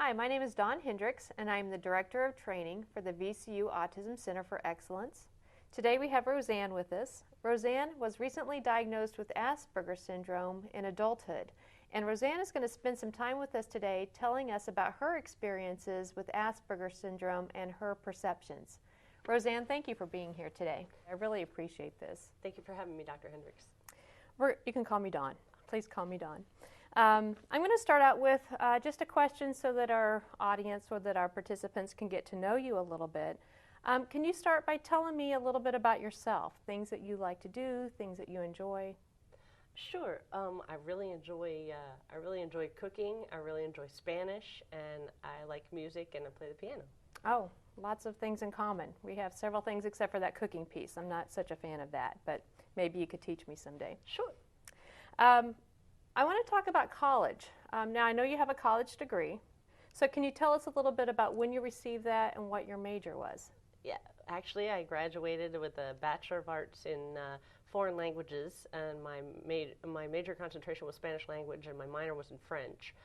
Hi, my name is Dawn Hendricks, and I'm the Director of Training for the VCU Autism Center for Excellence. Today we have Roseanne with us. Roseanne was recently diagnosed with Asperger syndrome in adulthood, and Roseanne is going to spend some time with us today telling us about her experiences with Asperger syndrome and her perceptions. Roseanne, thank you for being here today. I really appreciate this. Thank you for having me, Dr. Hendricks. You can call me Dawn. Please call me Dawn. I'm going to start out with just a question so that our audience or that our participants can get to know you a little bit. Can you start by telling me a little bit about yourself, things that you like to do, things that you enjoy? Sure. I really enjoy cooking. I really enjoy Spanish, and I like music, and I play the piano. Oh, lots of things in common. We have several things except for that cooking piece. I'm not such a fan of that, but maybe you could teach me someday. Sure. I want to talk about college. Now, I know you have a college degree, so can you tell us a little bit about when you received that and what your major was? Yeah, actually, I graduated with a Bachelor of Arts in Foreign Languages, and my major concentration was Spanish language, and my minor was in French.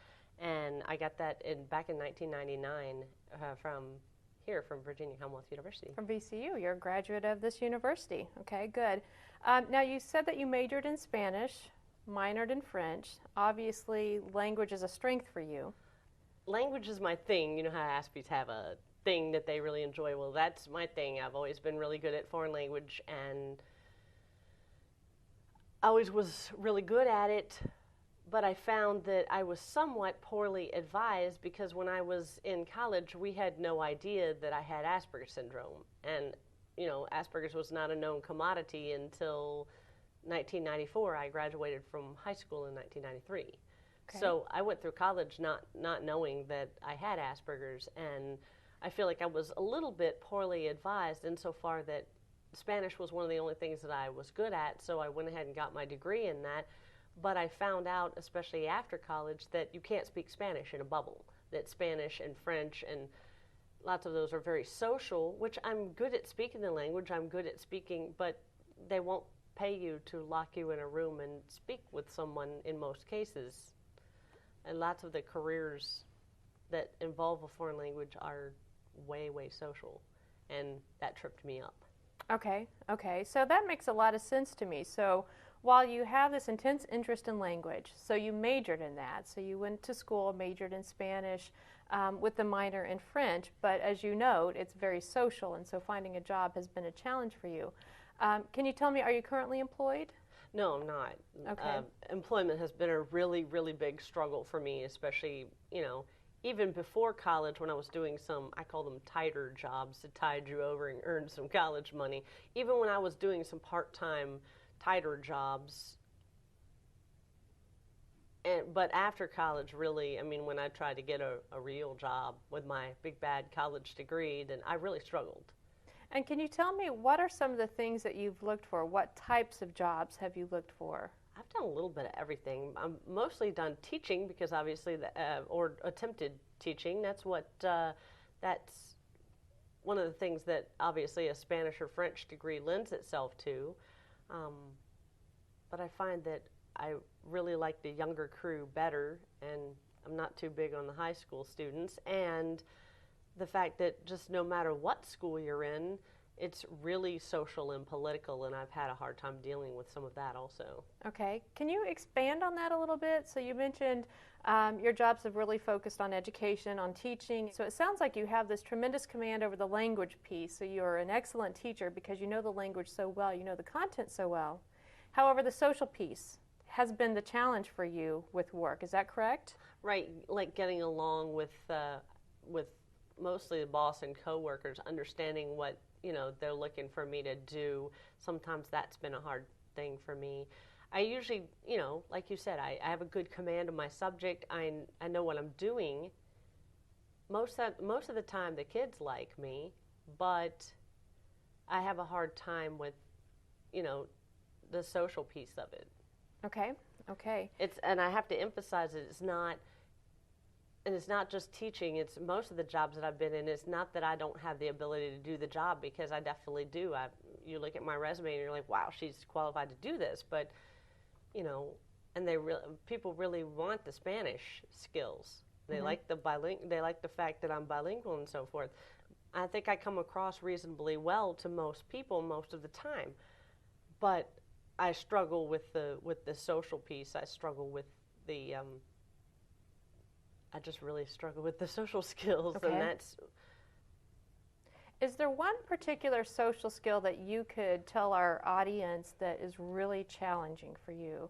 And I got that back in 1999 from Virginia Commonwealth University. From VCU. You're a graduate of this university. Okay, good. Now, you said that you majored in Spanish, minored in French. Obviously, language is a strength for you. Language is my thing. You know how Aspies have a thing that they really enjoy. Well, that's my thing. I've always been really good at foreign language, and I always was really good at it, but I found that I was somewhat poorly advised because when I was in college, we had no idea that I had Asperger's syndrome. And, you know, Asperger's was not a known commodity until 1994. I graduated from high school in 1993. Okay. So I went through college not knowing that I had Asperger's, and I feel like I was a little bit poorly advised insofar that Spanish was one of the only things that I was good at, so I went ahead and got my degree in that. But I found out, especially after college, that you can't speak Spanish in a bubble, that Spanish and French and lots of those are very social, which I'm good at speaking the language, I'm good at speaking, but they won't pay you to lock you in a room and speak with someone in most cases. And lots of the careers that involve a foreign language are way, way social, and that tripped me up. Okay, so that makes a lot of sense to me. So while you have this intense interest in language, so you majored in that, so you went to school, majored in Spanish with the minor in French, but as you note, it's very social, and so finding a job has been a challenge for you. Can you tell me, are you currently employed? No, I'm not. Okay. Employment has been a really, really big struggle for me, especially, you know, even before college when I was doing some, I call them tighter jobs to tide you over and earn some college money. Even when I was doing some part-time tighter jobs, but after college, really, I mean, when I tried to get a real job with my big bad college degree, then I really struggled. And can you tell me, what are some of the things that you've looked for? What types of jobs have you looked for? I've done a little bit of everything. I'm mostly done teaching because obviously, or attempted teaching. That's one of the things that obviously a Spanish or French degree lends itself to. But I find that I really like the younger crew better, and I'm not too big on the high school students. And the fact that just no matter what school you're in, it's really social and political, and I've had a hard time dealing with some of that also. Okay. Can you expand on that a little bit? So you mentioned your jobs have really focused on education, on teaching. So it sounds like you have this tremendous command over the language piece. So you're an excellent teacher because you know the language so well, you know the content so well. However, the social piece has been the challenge for you with work. Is that correct? Right. Like getting along with mostly the boss and coworkers, understanding what, you know, they're looking for me to do. Sometimes that's been a hard thing for me. I usually, you know, like you said, I have a good command of my subject. I know what I'm doing. Most of the time the kids like me, but I have a hard time with, you know, the social piece of it. Okay. And I have to emphasize it, it's not just teaching, it's most of the jobs that I've been in, it's not that I don't have the ability to do the job, because I definitely do. You look at my resume and you're like, wow, she's qualified to do this, but, you know, and people really want the Spanish skills. They like they like the fact that I'm bilingual and so forth. I think I come across reasonably well to most people most of the time, but I struggle with the social piece. I struggle with the I just really struggle with the social skills, Okay. and that's. Is there one particular social skill that you could tell our audience that is really challenging for you?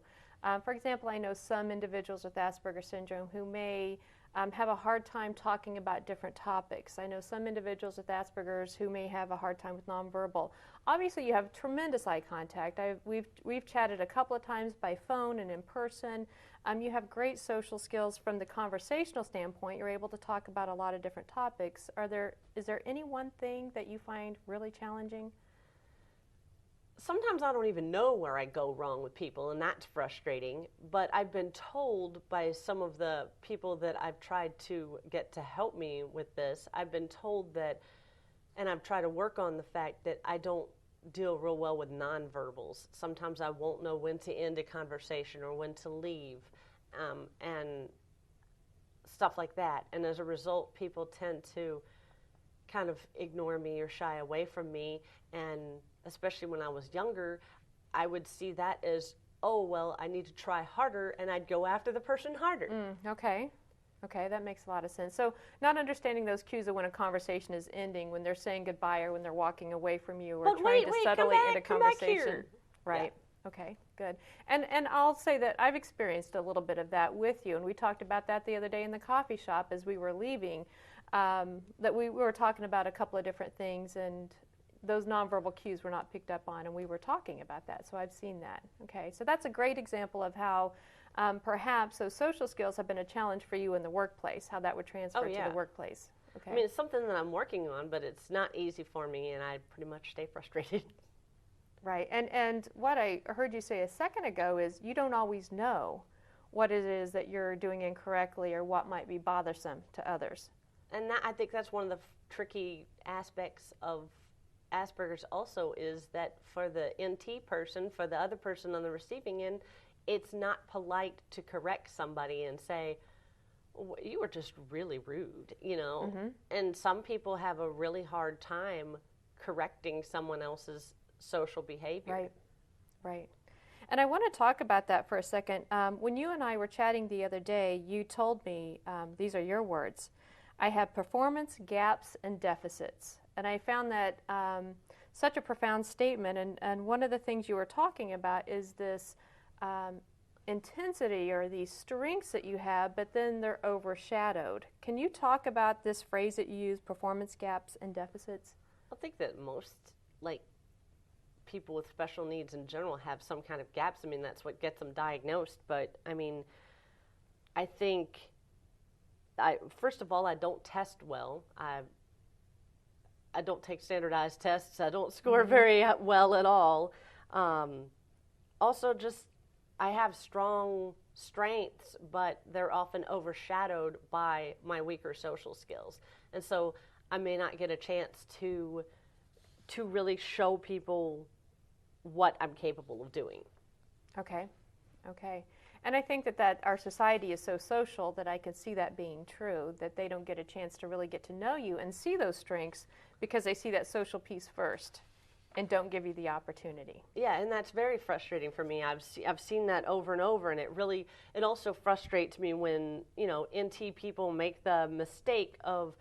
For example, I know some individuals with Asperger syndrome who may have a hard time talking about different topics. I know some individuals with Asperger's who may have a hard time with nonverbal. Obviously, you have tremendous eye contact. We've chatted a couple of times by phone and in person. You have great social skills from the conversational standpoint. You're able to talk about a lot of different topics. Is there any one thing that you find really challenging? Sometimes I don't even know where I go wrong with people, and that's frustrating. But I've been told by some of the people that I've tried to get to help me with this, I've been told that, and I've tried to work on the fact that I don't deal real well with nonverbals. Sometimes I won't know when to end a conversation or when to leave, and stuff like that. And as a result, people tend to kind of ignore me or shy away from me. And especially when I was younger, I would see that as, oh, well, I need to try harder, and I'd go after the person harder. Okay. Okay, that makes a lot of sense. So not understanding those cues of when a conversation is ending, when they're saying goodbye or when they're walking away from you, or But trying to subtly end a come back conversation. here. Right. Yeah. Okay, good. And I'll say that I've experienced a little bit of that with you, and we talked about that the other day in the coffee shop as we were leaving, that we were talking about a couple of different things, and those nonverbal cues were not picked up on, and we were talking about that. So I've seen that. Okay, so that's a great example of how perhaps those social skills have been a challenge for you in the workplace, how that would transfer to the workplace. Okay. I mean, it's something that I'm working on, but it's not easy for me, and I pretty much stay frustrated. Right, and what I heard you say a second ago is you don't always know what it is that you're doing incorrectly or what might be bothersome to others. And I think that's one of the tricky aspects of Asperger's also, is that for the NT person, for the other person on the receiving end, it's not polite to correct somebody and say, you were just really rude, you know? Mm-hmm. And some people have a really hard time correcting someone else's social behavior. Right, right. And I want to talk about that for a second. When you and I were chatting the other day, you told me, these are your words, I have performance gaps and deficits. And I found that such a profound statement. And one of the things you were talking about is this intensity or these strengths that you have, but then they're overshadowed. Can you talk about this phrase that you use, performance gaps and deficits? I think that most, people with special needs in general have some kind of gaps. I mean, that's what gets them diagnosed. But, I mean, I think, first of all, I don't test well. I don't take standardized tests. I don't score very well at all. Also, just I have strong strengths, but they're often overshadowed by my weaker social skills. And so I may not get a chance to really show people what I'm capable of doing. Okay, okay. And I think that our society is so social that I can see that being true, that they don't get a chance to really get to know you and see those strengths because they see that social piece first and don't give you the opportunity. Yeah, and that's very frustrating for me. I've seen that over and over, and it also frustrates me when, NT people make the mistake of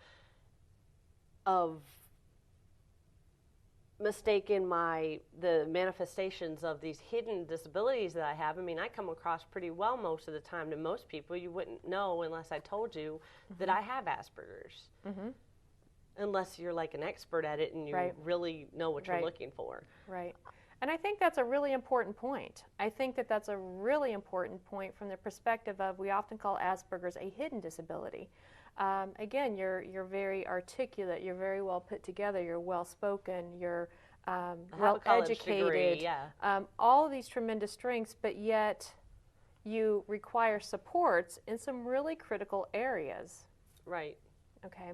mistaken the manifestations of these hidden disabilities that I have. I mean, I come across pretty well most of the time to most people. You wouldn't know unless I told you that I have Asperger's. Mm-hmm. Unless you're like an expert at it and you really know what you're looking for. Right. And I think that's a really important point. I think that's a really important point from the perspective of, we often call Asperger's a hidden disability. Again, you're very articulate, you're very well put together, you're well spoken, you're well educated. Degree, yeah. All of these tremendous strengths, but yet you require supports in some really critical areas. Right. Okay.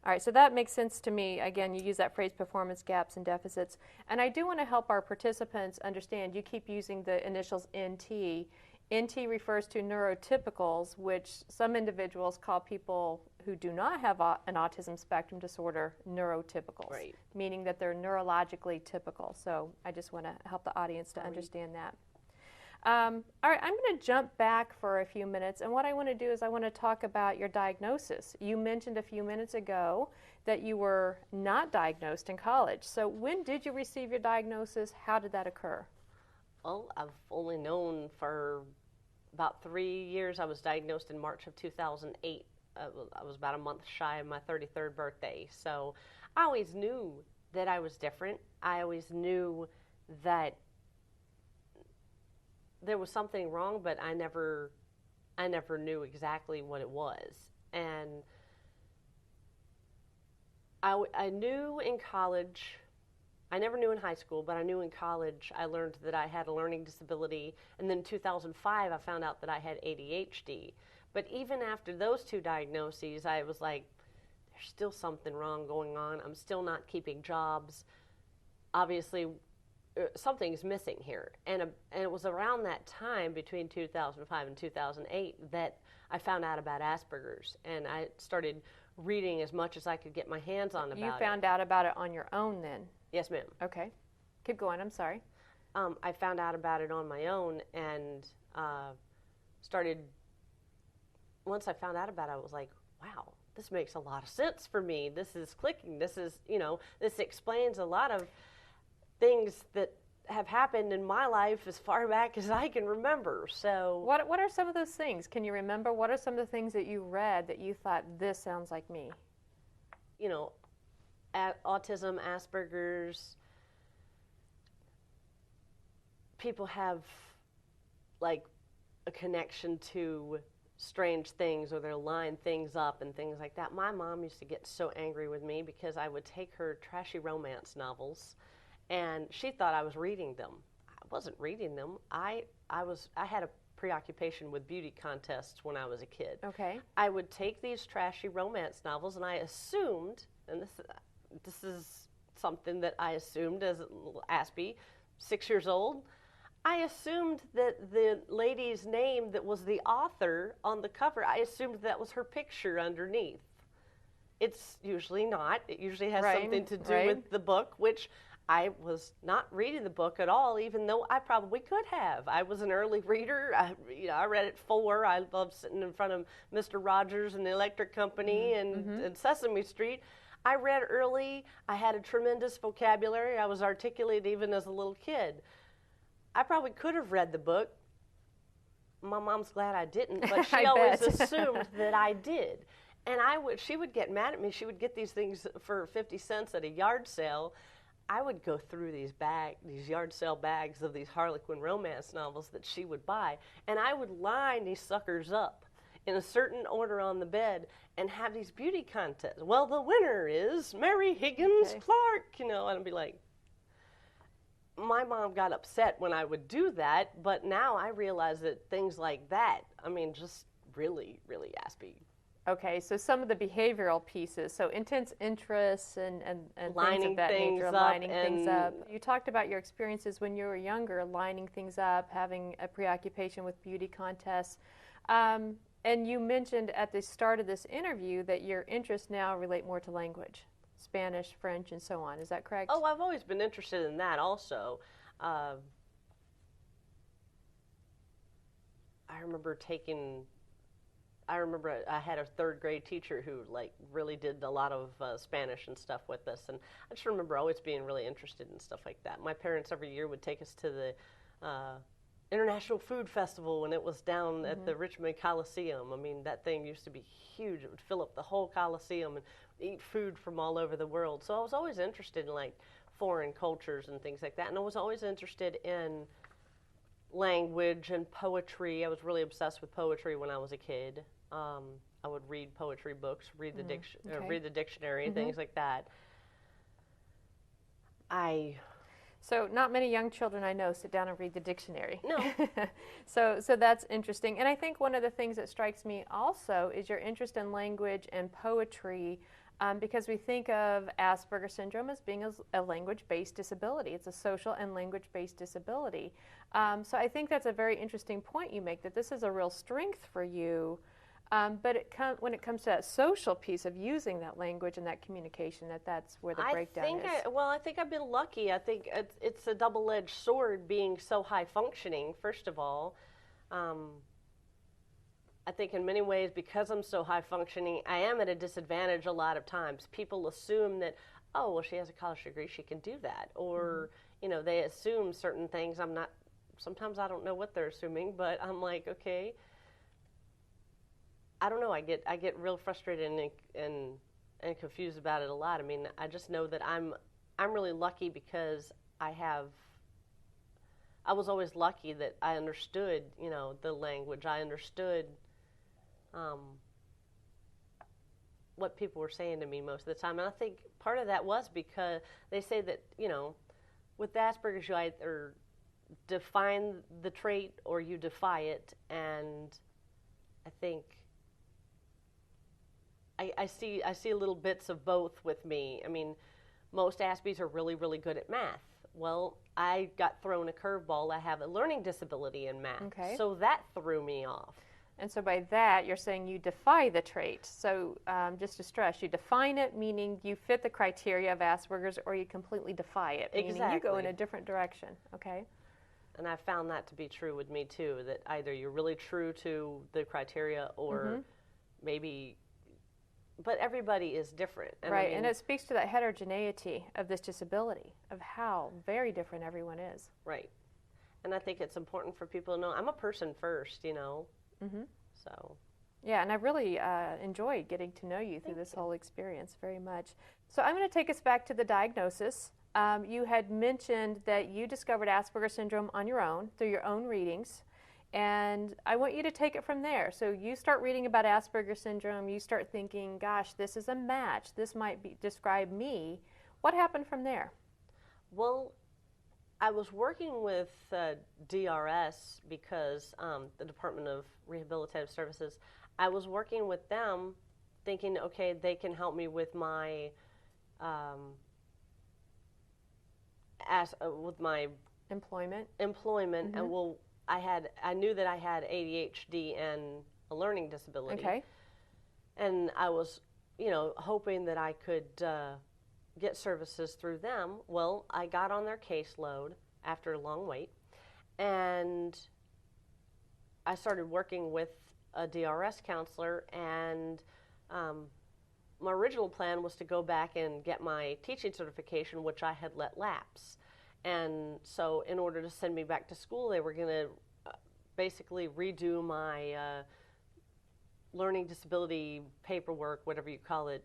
All right, so that makes sense to me. Again, you use that phrase, performance gaps and deficits. And I do want to help our participants understand, you keep using the initials NT. NT refers to neurotypicals, which some individuals call people who do not have an autism spectrum disorder neurotypicals, Right. meaning that they're neurologically typical. So I just want to help the audience to understand that. All right, I'm going to jump back for a few minutes, and what I want to do is I want to talk about your diagnosis. You mentioned a few minutes ago that you were not diagnosed in college. So when did you receive your diagnosis? How did that occur? Well, I've only known for about 3 years. I was diagnosed in March of 2008. I was about a month shy of my 33rd birthday. So I always knew that I was different. I always knew that there was something wrong, but I never knew exactly what it was. And I knew in college, I never knew in high school, but I knew in college I learned that I had a learning disability. And then in 2005, I found out that I had ADHD. But even after those two diagnoses, I was like, there's still something wrong going on. I'm still not keeping jobs. Obviously, something's missing here. And it was around that time, between 2005 and 2008, that I found out about Asperger's. And I started reading as much as I could get my hands on about it. You found out about it on your own then? Yes, ma'am. Okay. Keep going. I'm sorry. I found out about it on my own and once I found out about it, I was like, wow, this makes a lot of sense for me. This is clicking. This is, this explains a lot of things that have happened in my life as far back as I can remember. So what are some of those things? Can you remember? What are some of the things that you read that you thought, this sounds like me? Autism, Asperger's, people have like a connection to strange things, or they'll line things up and things like that. My mom used to get so angry with me because I would take her trashy romance novels and she thought I was reading them. I wasn't reading them. I had a preoccupation with beauty contests when I was a kid. Okay. I would take these trashy romance novels and I assumed, and this is something that I assumed as a little Aspie, 6 years old, I assumed that the lady's name that was the author on the cover, I assumed that was her picture underneath. It's usually not. It usually has something to do with the book, which I was not reading the book at all, even though I probably could have. I was an early reader. I read at 4. I loved sitting in front of Mr. Rogers and the Electric Company and Sesame Street. I read early. I had a tremendous vocabulary. I was articulate even as a little kid. I probably could have read the book. My mom's glad I didn't, but she always assumed that I did. And she would get mad at me. She would get these things for 50 cents at a yard sale. I would go through these yard sale bags of these Harlequin romance novels that she would buy, and I would line these suckers up in a certain order on the bed and have these beauty contests. Well, the winner is Mary Higgins Clark, and I'd be like, my mom got upset when I would do that, but now I realize that things like that, just really, really Aspie. Okay, so some of the behavioral pieces, so intense interests and lining things of that things nature, up lining things up. You talked about your experiences when you were younger, lining things up, having a preoccupation with beauty contests. And you mentioned at the start of this interview that your interests now relate more to language. Spanish, French, and so on. Is that correct? Oh, I've always been interested in that also. I remember I had a 3rd grade teacher who really did a lot of Spanish and stuff with us, and I just remember always being really interested in stuff like that. My parents every year would take us to the International Food Festival when it was down at the Richmond Coliseum. That thing used to be huge. It would fill up the whole Coliseum and eat food from all over the world. So I was always interested in foreign cultures and things like that. And I was always interested in language and poetry. I was really obsessed with poetry when I was a kid. I would read poetry books, read the dictionary, and things like that. So not many young children I know sit down and read the dictionary. No. So that's interesting. And I think one of the things that strikes me also is your interest in language and poetry because we think of Asperger syndrome as being a language-based disability. It's a social and language-based disability. So I think that's a very interesting point you make, that this is a real strength for you. But when it comes to that social piece of using that language and that communication, that's where the breakdown is. I think I've been lucky. I think it's a double-edged sword being so high functioning, first of all. I think in many ways, because I'm so high functioning, I am at a disadvantage a lot of times. People assume that, oh, well, she has a college degree, she can do that. Or, they assume certain things. Sometimes I don't know what they're assuming, but I'm like, okay. I don't know. I get real frustrated and confused about it a lot. I mean, I just know that I'm really lucky because I was always lucky that I understood, the language. I understood what people were saying to me most of the time. And I think part of that was because they say that, with Asperger's, you either define the trait or you defy it. And I think I see little bits of both with me. I mean, most Aspies are really, really good at math. Well, I got thrown a curveball. I have a learning disability in math. Okay. So that threw me off. And so by that, you're saying you defy the trait. So just to stress, you define it, meaning you fit the criteria of Asperger's, or you completely defy it, meaning you go in a different direction. Okay. And I found that to be true with me, too, that either you're really true to the criteria or maybe... But everybody is different. And right, and it speaks to that heterogeneity of this disability, of how very different everyone is. Right. And I think it's important for people to know, I'm a person first, So. Yeah, and I really enjoyed getting to know you through this whole experience very much. So I'm going to take us back to the diagnosis. You had mentioned that you discovered Asperger syndrome on your own, through your own readings. And I want you to take it from there. So you start reading about Asperger syndrome, you start thinking, gosh, this is a match. This might describe me. What happened from there? Well, I was working with DRS because the Department of Rehabilitative Services, I was working with them thinking, okay, they can help me with my employment. And I knew that I had ADHD and a learning disability. Okay. And I was, hoping that I could get services through them. Well, I got on their caseload after a long wait, and I started working with a DRS counselor, and my original plan was to go back and get my teaching certification, which I had let lapse. And so in order to send me back to school, they were going to basically redo my learning disability paperwork, whatever you call it,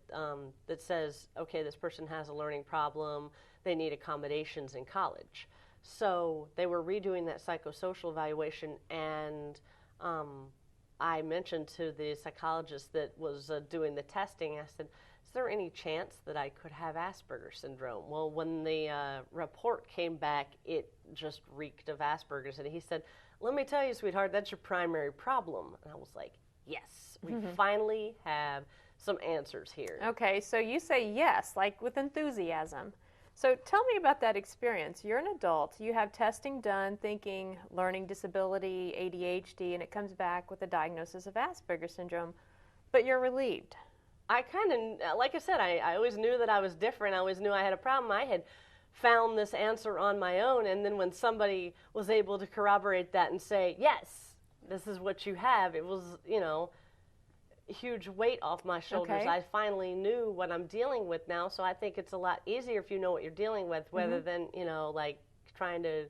that says, okay, this person has a learning problem, they need accommodations in college. So they were redoing that psychosocial evaluation, and I mentioned to the psychologist that was doing the testing, I said, is there any chance that I could have Asperger's syndrome? Well, when the report came back, it just reeked of Asperger's. And he said, let me tell you, sweetheart, that's your primary problem. And I was like, yes, we finally have some answers here. Okay, so you say yes, like with enthusiasm. So tell me about that experience. You're an adult. You have testing done thinking learning disability, ADHD, and it comes back with a diagnosis of Asperger's syndrome, but you're relieved. I kind of, like I said, I always knew that I was different. I always knew I had a problem. I had found this answer on my own, and then when somebody was able to corroborate that and say, yes, this is what you have, it was, a huge weight off my shoulders. Okay. I finally knew what I'm dealing with now, so I think it's a lot easier if you know what you're dealing with, rather than, like trying to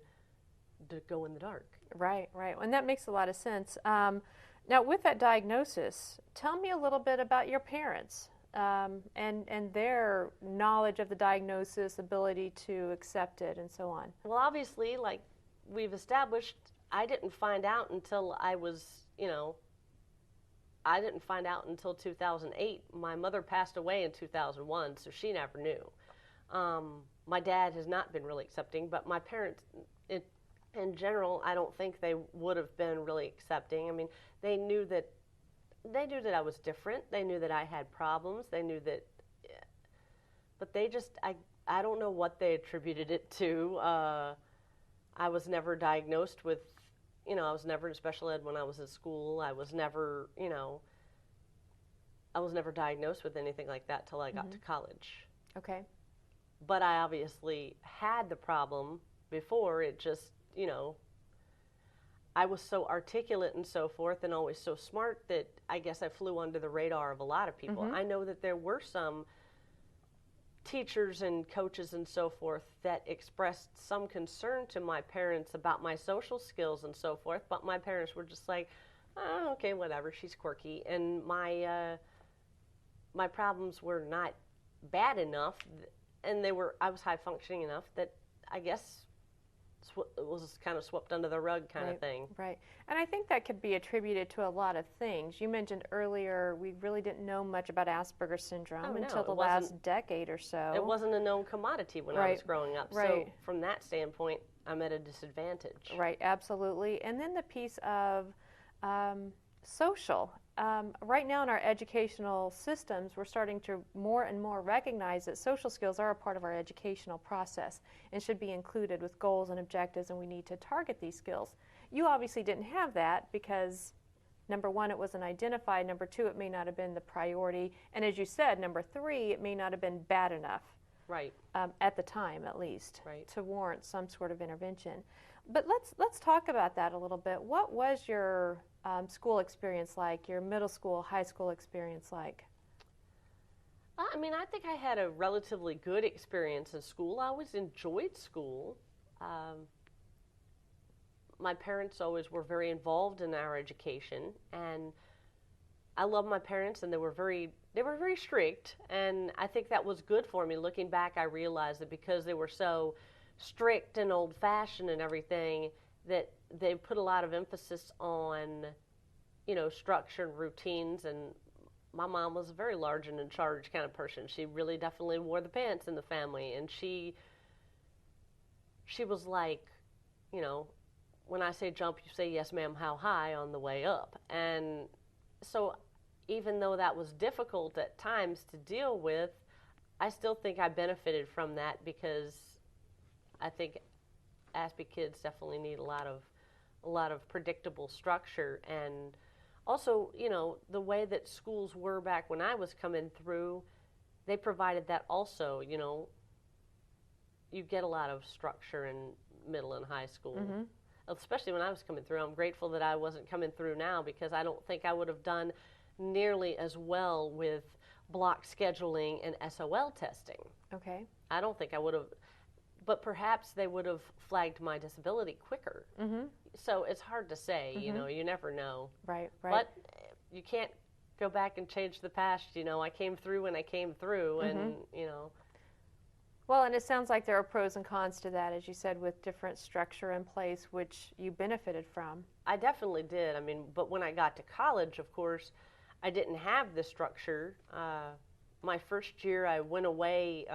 go in the dark. Right. And that makes a lot of sense. Now, with that diagnosis, tell me a little bit about your parents and their knowledge of the diagnosis, ability to accept it, and so on. Well, obviously, like we've established, I didn't find out until I was, I didn't find out until 2008. My mother passed away in 2001, so she never knew. My dad has not been really accepting, but my parents, in general, I don't think they would have been really accepting. I mean, they knew that I was different. They knew that I had problems. They knew that but they just, I don't know what they attributed it to. I was never diagnosed with, I was never in special ed when I was in school. I was never, I was never diagnosed with anything like that till I got to college. Okay. But I obviously had the problem before. It just, I was so articulate and so forth and always so smart that I guess I flew under the radar of a lot of people. I know that there were some teachers and coaches and so forth that expressed some concern to my parents about my social skills and so forth, but my parents were just like, oh, okay, whatever, she's quirky. And my problems were not bad enough, and I was high functioning enough that I guess it was kind of swept under the rug kind of thing. Right. And I think that could be attributed to a lot of things. You mentioned earlier we really didn't know much about Asperger's syndrome until the last decade or so. It wasn't a known commodity when I was growing up. So from that standpoint, I'm at a disadvantage. Right, absolutely. And then the piece of social. Right now in our educational systems, we're starting to more and more recognize that social skills are a part of our educational process and should be included with goals and objectives, and we need to target these skills. You obviously didn't have that because, number one, it wasn't identified. Number two, it may not have been the priority. And as you said, number three, it may not have been bad enough. Right. At the time, at least, right, to warrant some sort of intervention. But let's talk about that a little bit. What was your school experience like, your middle school, high school experience like? I mean, I think I had a relatively good experience in school. I always enjoyed school. My parents always were very involved in our education, and I love my parents, and they were very strict, and I think that was good for me. Looking back, I realized that because they were so strict and old-fashioned and everything, that they put a lot of emphasis on, structure and routines. And my mom was a very large and in charge kind of person. She really definitely wore the pants in the family, and she was like, when I say jump, you say yes, ma'am, how high on the way up. And so even though that was difficult at times to deal with, I still think I benefited from that, because I think Aspie kids definitely need a lot of predictable structure. And also, the way that schools were back when I was coming through, they provided that also. You get a lot of structure in middle and high school, especially when I was coming through. I'm grateful that I wasn't coming through now, because I don't think I would have done nearly as well with block scheduling and SOL testing. Okay. I don't think I would have, but perhaps they would have flagged my disability quicker. So it's hard to say, you never know. Right. But you can't go back and change the past. I came through when I came through, and, Well, and it sounds like there are pros and cons to that, as you said, with different structure in place, which you benefited from. I definitely did. I mean, but when I got to college, of course, I didn't have the structure. My first year, I went away.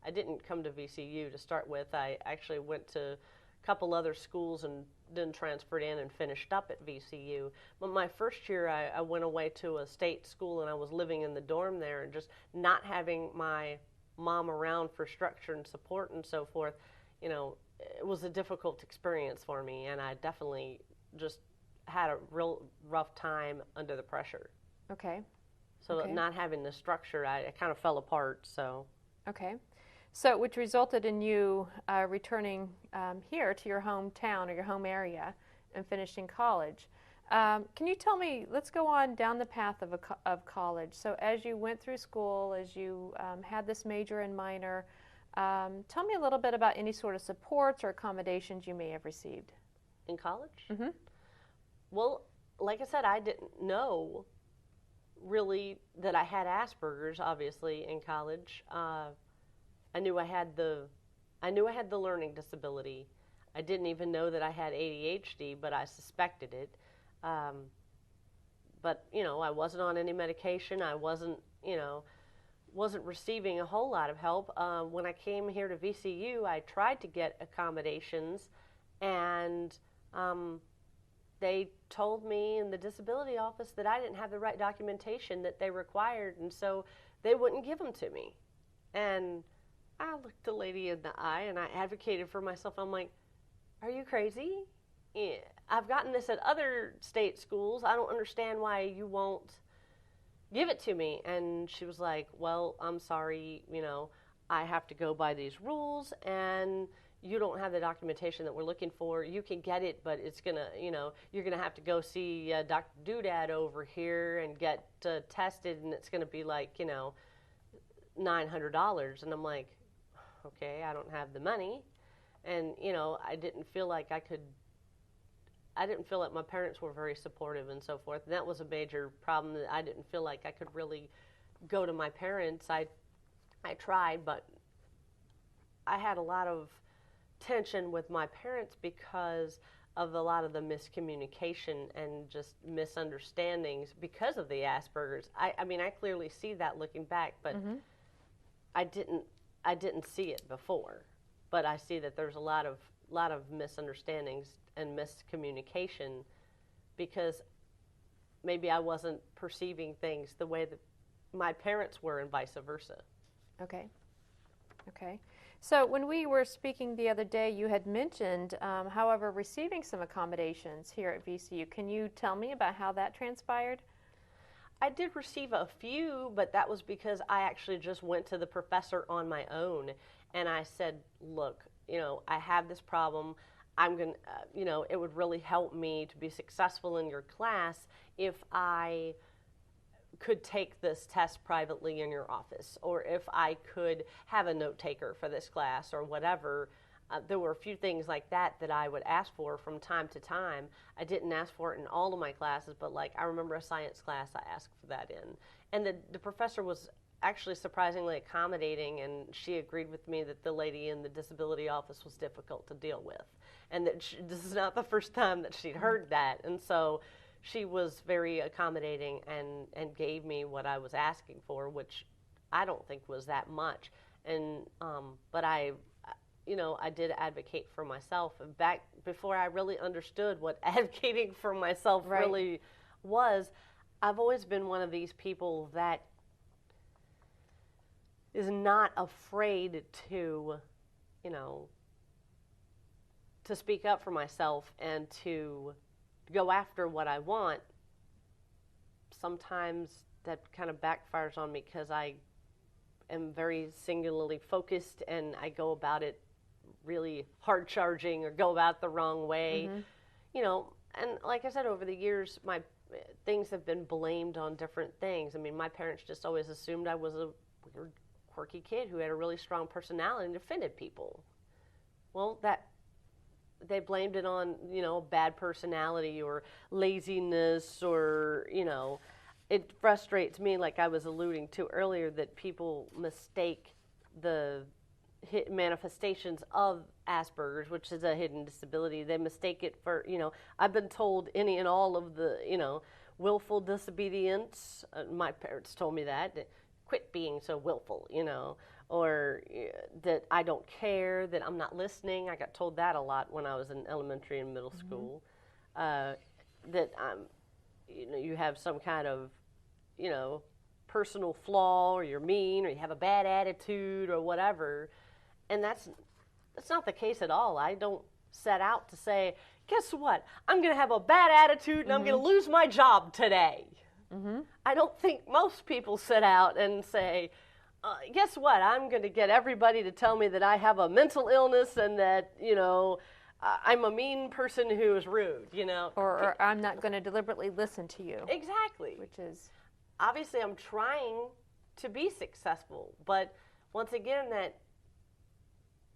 I didn't come to VCU to start with. I actually went to a couple other schools and then transferred in and finished up at VCU. But my first year, I went away to a state school, and I was living in the dorm there, and just not having my mom around for structure and support and so forth, it was a difficult experience for me, and I definitely just had a real rough time under the pressure. Okay. So not having the structure, I kind of fell apart, so. Okay. So, which resulted in you returning here to your hometown or your home area and finishing college. Can you tell me, let's go on down the path of college. So as you went through school, as you had this major and minor, tell me a little bit about any sort of supports or accommodations you may have received. In college? Well, like I said, I didn't know really that I had Asperger's, obviously, in college. I knew I had the learning disability. I didn't even know that I had ADHD, but I suspected it. But, I wasn't on any medication. I wasn't receiving a whole lot of help. When I came here to VCU, I tried to get accommodations, and they told me in the disability office that I didn't have the right documentation that they required, and so they wouldn't give them to me. And I looked the lady in the eye and I advocated for myself. I'm like, are you crazy? Yeah, I've gotten this at other state schools. I don't understand why you won't give it to me. And she was like, well, I'm sorry, I have to go by these rules, and you don't have the documentation that we're looking for. You can get it, but it's going to, you're going to have to go see Dr. Doodad over here and get tested, and it's going to be like, $900. And I'm like, okay, I don't have the money. And, I didn't feel like my parents were very supportive and so forth. And that was a major problem, that I didn't feel like I could really go to my parents. I tried, but I had a lot of tension with my parents because of a lot of the miscommunication and just misunderstandings because of the Asperger's. I mean, I clearly see that looking back, but I didn't see it before. But I see that there's a lot of misunderstandings and miscommunication because maybe I wasn't perceiving things the way that my parents were, and vice versa. Okay. So when we were speaking the other day, you had mentioned, however, receiving some accommodations here at VCU. Can you tell me about how that transpired? I did receive a few, but that was because I actually just went to the professor on my own, and I said, look, I have this problem. I'm going to, it would really help me to be successful in your class if I could take this test privately in your office, or if I could have a note taker for this class or whatever. There were a few things like that I would ask for from time to time. I didn't ask for it in all of my classes, but like I remember a science class I asked for that in. And the professor was actually surprisingly accommodating, and she agreed with me that the lady in the disability office was difficult to deal with, and that this is not the first time that she'd heard that. And so she was very accommodating and gave me what I was asking for, which I don't think was that much. And but I did advocate for myself. And back before I really understood what advocating for myself really was, I've always been one of these people that is not afraid to, to speak up for myself and to go after what I want. Sometimes that kind of backfires on me because I am very singularly focused and I go about it really hard charging or go about it the wrong way. And like I said, over the years, my things have been blamed on different things. I mean, my parents just always assumed I was a weird, quirky kid who had a really strong personality and offended people. Well, they blamed it on, bad personality or laziness or, it frustrates me, like I was alluding to earlier, that people mistake the manifestations of Asperger's, which is a hidden disability. They mistake it for, I've been told any and all of the, willful disobedience. My parents told me that. Quit being so willful, or that I don't care, that I'm not listening. I got told that a lot when I was in elementary and middle school, that I'm, you have some kind of, personal flaw, or you're mean, or you have a bad attitude, or whatever. And that's not the case at all. I don't set out to say, guess what? I'm going to have a bad attitude and I'm going to lose my job today. I don't think most people set out and say, guess what? I'm going to get everybody to tell me that I have a mental illness and that, I'm a mean person who is rude, Or I'm not going to deliberately listen to you. Exactly. Which is... Obviously, I'm trying to be successful, but once again, that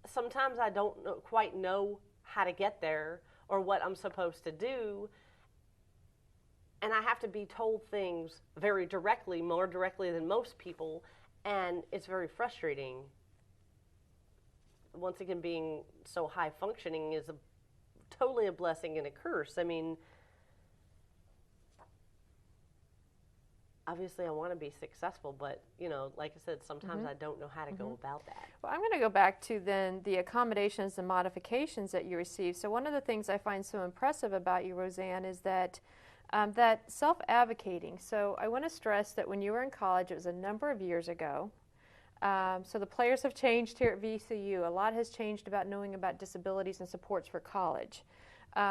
sometimes I don't quite know how to get there or what I'm supposed to do, and I have to be told things very directly, more directly than most people, and it's very frustrating. Once again, being so high functioning is totally a blessing and a curse. I mean, obviously I want to be successful, but, you know, like I said, sometimes I don't know how to go about that. Well, I'm going to go back to then the accommodations and modifications that you received. So one of the things I find so impressive about you, Roseanne, is that that self-advocating. So I want to stress that when you were in college, it was a number of years ago. So the players have changed here at VCU. A lot has changed about knowing about disabilities and supports for college.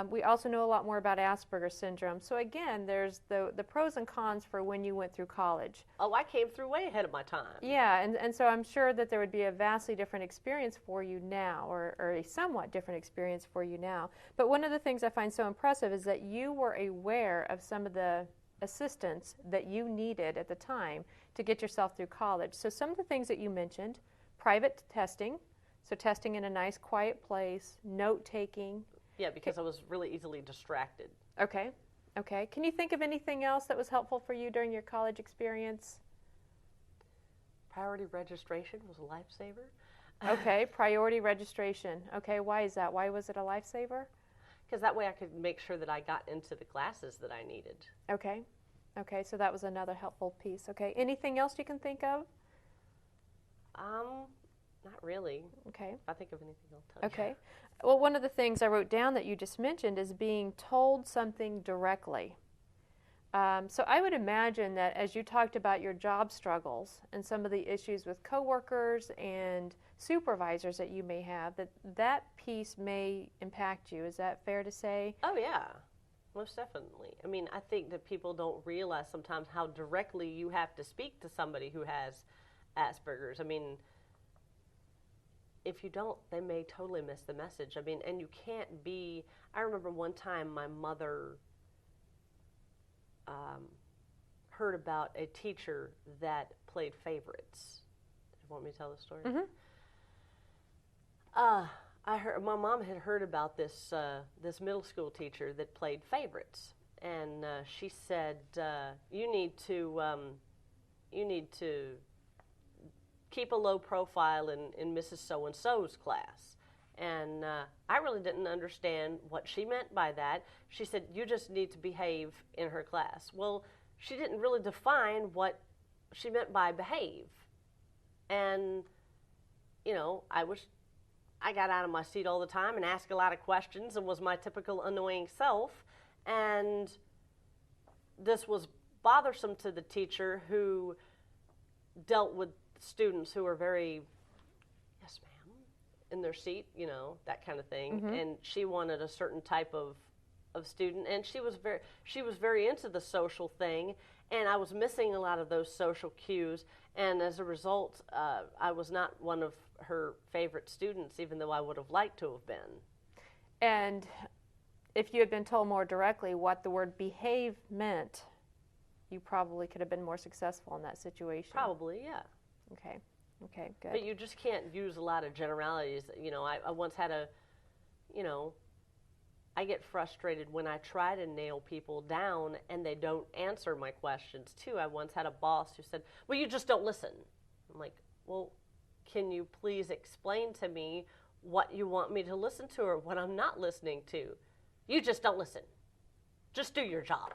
We also know a lot more about Asperger syndrome. So again, there's the pros and cons for when you went through college. Oh, I came through way ahead of my time. Yeah, and so I'm sure that there would be a vastly different experience for you now, or a somewhat different experience for you now. But one of the things I find so impressive is that you were aware of some of the assistance that you needed at the time to get yourself through college. So some of the things that you mentioned: private testing, so testing in a nice quiet place, note-taking. Yeah, because I was really easily distracted. Okay, okay. Can you think of anything else that was helpful for you during your college experience? Priority registration was a lifesaver. Okay, priority registration. Okay, why is that? Why was it a lifesaver? Because that way I could make sure that I got into the classes that I needed. Okay, okay, so that was another helpful piece. Okay, anything else you can think of? Not really. Okay. If I think of anything, I'll tell you. Okay. Well, one of the things I wrote down that you just mentioned is being told something directly. So I would imagine that as you talked about your job struggles and some of the issues with coworkers and supervisors that you may have, that piece may impact you. Is that fair to say? Oh, yeah. Most definitely. I mean, I think that people don't realize sometimes how directly you have to speak to somebody who has Asperger's. I mean, if you don't, they may totally miss the message. I mean, and you can't be. I remember one time my mother heard about a teacher that played favorites. Do you want me to tell the story? Mm-hmm. I heard my mom had heard about this this middle school teacher that played favorites, and she said, "You need to keep a low profile in Mrs. So-and-so's class." And I really didn't understand what she meant by that. She said, "You just need to behave in her class." Well, she didn't really define what she meant by behave. And, you know, I got out of my seat all the time and asked a lot of questions and was my typical annoying self. And this was bothersome to the teacher, who dealt with students who were very, "Yes, ma'am," in their seat, you know, that kind of thing. Mm-hmm. And she wanted a certain type of student, and she was very into the social thing, and I was missing a lot of those social cues, and as a result, I was not one of her favorite students, even though I would have liked to have been. And if you had been told more directly what the word behave meant, you probably could have been more successful in that situation. Probably, yeah. Okay. Okay, good. But you just can't use a lot of generalities. You know, I once had I get frustrated when I try to nail people down and they don't answer my questions, too. I once had a boss who said, "Well, you just don't listen." I'm like, "Well, can you please explain to me what you want me to listen to or what I'm not listening to? You just don't listen. Just do your job."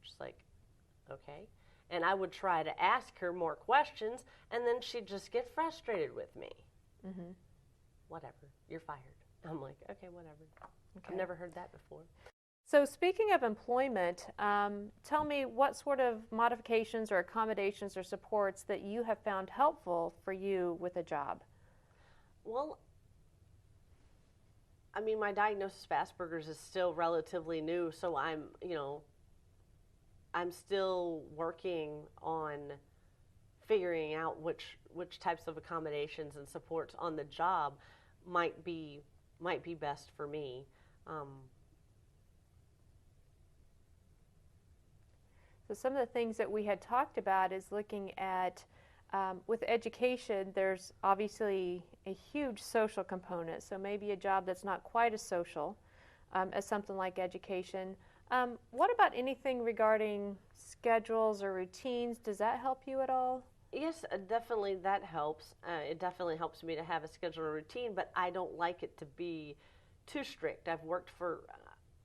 Just like, okay. And I would try to ask her more questions, and then she'd just get frustrated with me. Mm-hmm. "Whatever, you're fired." I'm like, okay, whatever. Okay. I've never heard that before. So speaking of employment, tell me what sort of modifications or accommodations or supports that you have found helpful for you with a job. Well, I mean, my diagnosis of Asperger's is still relatively new, so I'm still working on figuring out which types of accommodations and supports on the job might be best for me. So some of the things that we had talked about is looking at, with education, there's obviously a huge social component. So maybe a job that's not quite as social as something like education. What about anything regarding schedules or routines? Does that help you at all? Yes, definitely that helps. It definitely helps me to have a schedule and routine, but I don't like it to be too strict. I've worked for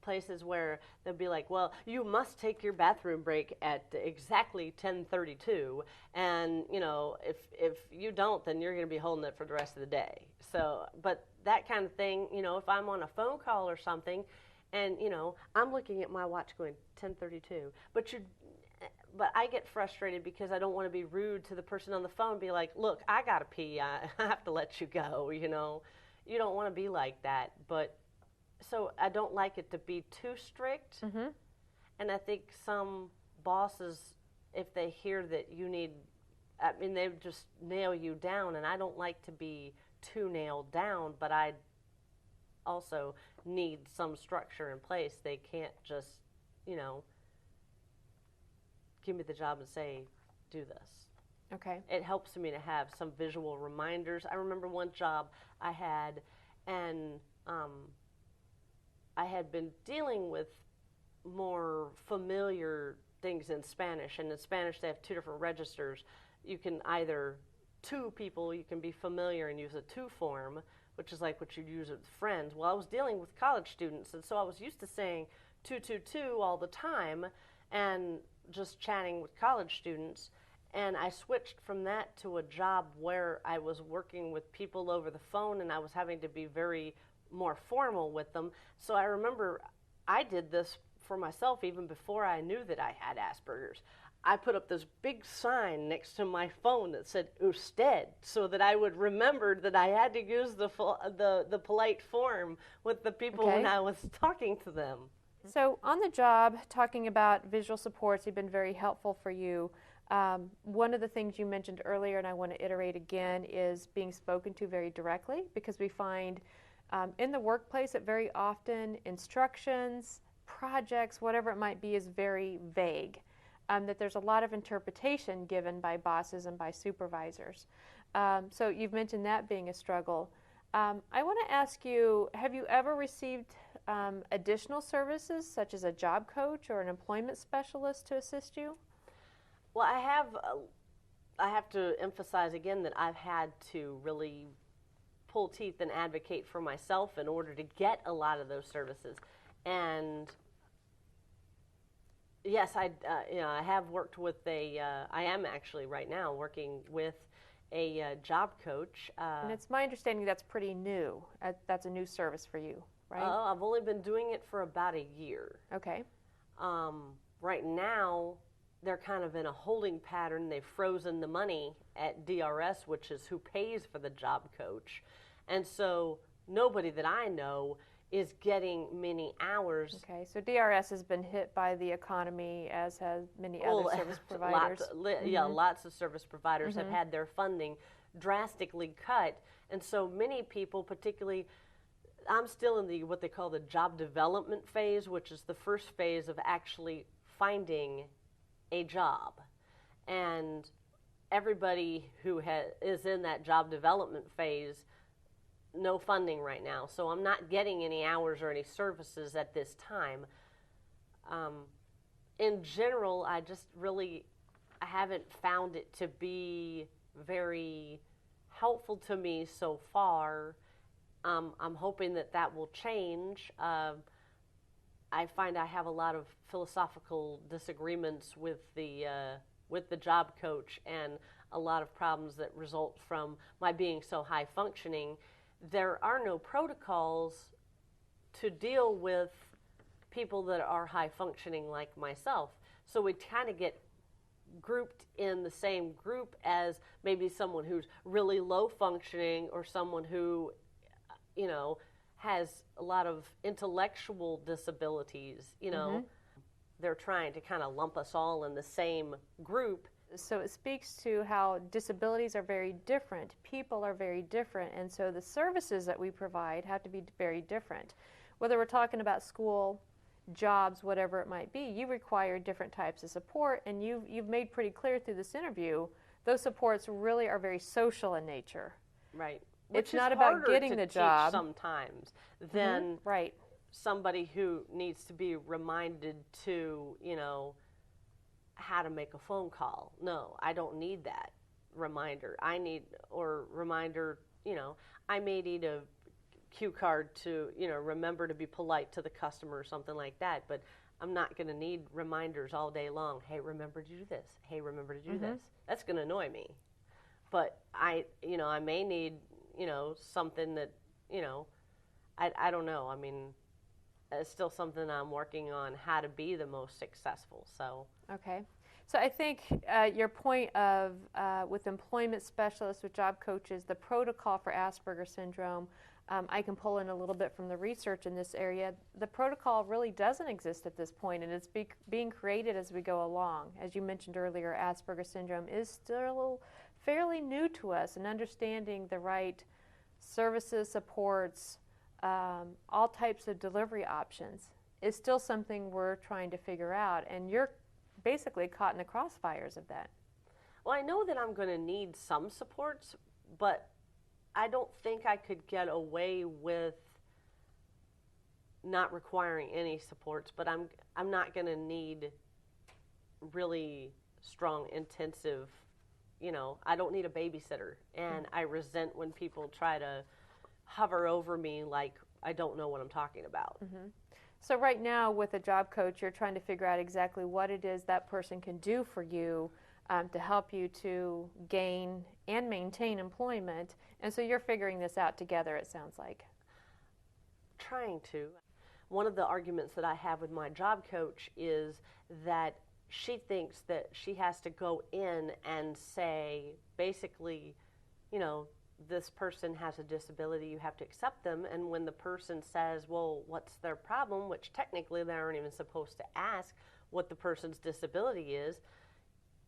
places where they'll be like, well, you must take your bathroom break at exactly 10:32, and if you don't, then you're going to be holding it for the rest of the day. So, but that kind of thing, if I'm on a phone call or something, and I'm looking at my watch going 10:32, but I get frustrated because I don't want to be rude to the person on the phone. Be like, look, I gotta pee. I have to let you go. You don't want to be like that, but. So I don't like it to be too strict, and I think some bosses, if they hear that you need, they just nail you down, and I don't like to be too nailed down, but I also need some structure in place. They can't just, give me the job and say, do this. Okay. It helps me to have some visual reminders. I remember one job I had, and I had been dealing with more familiar things in Spanish, and in Spanish they have two different registers. You can either, two people, you can be familiar and use a to form, which is like what you'd use with friends. Well, I was dealing with college students, and so I was used to saying to all the time and just chatting with college students, and I switched from that to a job where I was working with people over the phone, and I was having to be very more formal with them. So I remember I did this for myself even before I knew that I had Asperger's. I put up this big sign next to my phone that said usted, so that I would remember that I had to use the polite form with the people when I was talking to them. So on the job, talking about visual supports have been very helpful for you. One of the things you mentioned earlier, and I want to iterate again, is being spoken to very directly, because we find in the workplace that very often instructions, projects, whatever it might be, is very vague. That there's a lot of interpretation given by bosses and by supervisors. So you've mentioned that being a struggle. I want to ask you, have you ever received additional services such as a job coach or an employment specialist to assist you? Well, I have to emphasize again that I've had to really pull teeth and advocate for myself in order to get a lot of those services. And yes, I have worked with I am actually right now working with a job coach. And it's my understanding that's pretty new. That's a new service for you, right? I've only been doing it for about a year. Okay. Right now, they're kind of in a holding pattern. They've frozen the money at DRS, which is who pays for the job coach. And so nobody that I know is getting many hours. Okay, so DRS has been hit by the economy, as has many other service providers. Lots of service providers have had their funding drastically cut. And so many people, particularly, I'm still in what they call the job development phase, which is the first phase of actually finding a job. And everybody who is in that job development phase, no funding right now. So I'm not getting any hours or any services at this time. In general, I haven't found it to be very helpful to me so far. I'm hoping that will change. I find I have a lot of philosophical disagreements with the job coach, and a lot of problems that result from my being so high functioning. There are no protocols to deal with people that are high functioning like myself. So we kind of get grouped in the same group as maybe someone who's really low functioning, or someone who, has a lot of intellectual disabilities. They're trying to kind of lump us all in the same group. So it speaks to how disabilities are very different, people are very different, and so the services that we provide have to be very different. Whether we're talking about school, jobs, whatever it might be, you require different types of support, and you've made pretty clear through this interview, those supports really are very social in nature. Right. It's not about getting the job sometimes than somebody who needs to be reminded to, how to make a phone call. No, I don't need that reminder. I may need to cue card to, remember to be polite to the customer or something like that. But I'm not going to need reminders all day long. Hey, remember to do this. Hey, remember to do this. That's going to annoy me. But I may need, something that, I don't know. I mean, it's still something I'm working on, how to be the most successful. So. Okay. So I think your point of, with employment specialists, with job coaches, the protocol for Asperger syndrome, I can pull in a little bit from the research in this area. The protocol really doesn't exist at this point, and it's being created as we go along. As you mentioned earlier, Asperger syndrome is still fairly new to us, and understanding the right services, supports, all types of delivery options is still something we're trying to figure out, and you're basically caught in the crossfires of that. Well, I know that I'm going to need some supports, but I don't think I could get away with not requiring any supports, but I'm not going to need really strong, intensive, I don't need a babysitter, and I resent when people try to hover over me like I don't know what I'm talking about. So right now with a job coach, you're trying to figure out exactly what it is that person can do for you to help you to gain and maintain employment. And so you're figuring this out together, it sounds like. Trying to. One of the arguments that I have with my job coach is that she thinks that she has to go in and say, basically, this person has a disability, you have to accept them. And when the person says, well, what's their problem, which technically they aren't even supposed to ask what the person's disability is,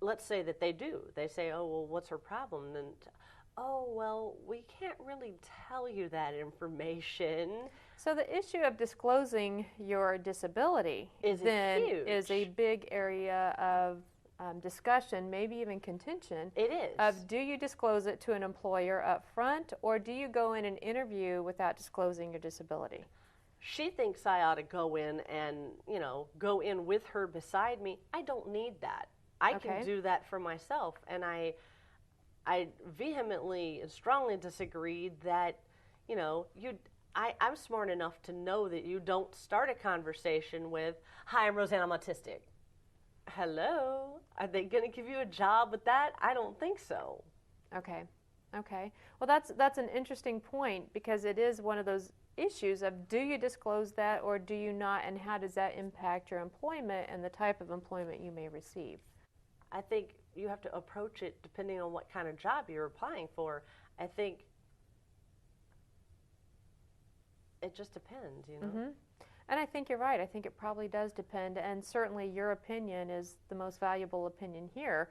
let's say that they do. They say, oh, well, what's her problem? And, oh, well, we can't really tell you that information. So the issue of disclosing your disability is a big area of discussion, maybe even contention. It is. Of do you disclose it to an employer up front, or do you go in an interview without disclosing your disability? She thinks I ought to go in and, go in with her beside me. I don't need that. I can do that for myself. And I vehemently and strongly disagree that, I'm smart enough to know that you don't start a conversation with, hi, I'm Roseanne, I'm autistic. Hello? Are they going to give you a job with that? I don't think so. Okay. Well, that's an interesting point, because it is one of those issues of, do you disclose that or do you not, and how does that impact your employment and the type of employment you may receive? I think you have to approach it depending on what kind of job you're applying for. I think it just depends, And I think you're right. I think it probably does depend, and certainly your opinion is the most valuable opinion here,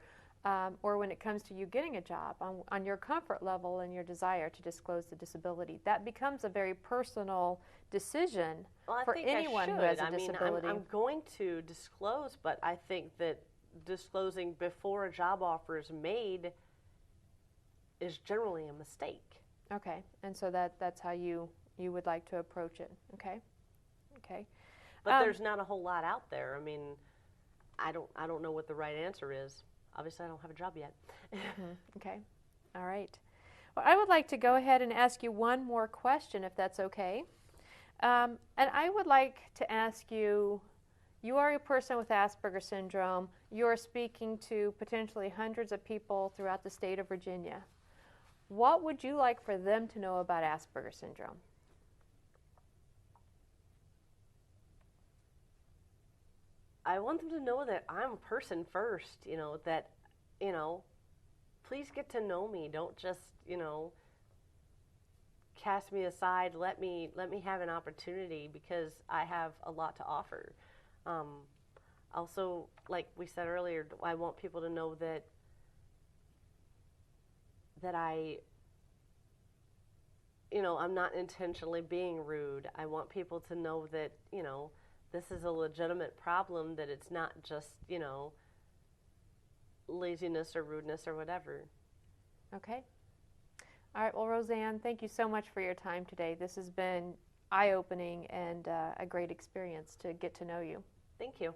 or when it comes to you getting a job, on your comfort level and your desire to disclose the disability. That becomes a very personal decision for anyone who has a disability. I'm going to disclose, but I think that disclosing before a job offer is made is generally a mistake. Okay, and so that's how you would like to approach it. Okay. But there's not a whole lot out there. I mean, I don't know what the right answer is. Obviously, I don't have a job yet. Okay. All right. Well, I would like to go ahead and ask you one more question, if that's okay. And I would like to ask you, you are a person with Asperger syndrome. You are speaking to potentially hundreds of people throughout the state of Virginia. What would you like for them to know about Asperger syndrome? I want them to know that I'm a person first, that, please get to know me. Don't just, cast me aside. Let me have an opportunity, because I have a lot to offer. Also, like we said earlier, I want people to know that I'm not intentionally being rude. I want people to know that, this is a legitimate problem, that it's not just, laziness or rudeness or whatever. Okay. All right. Well, Roseanne, thank you so much for your time today. This has been eye-opening and a great experience to get to know you. Thank you.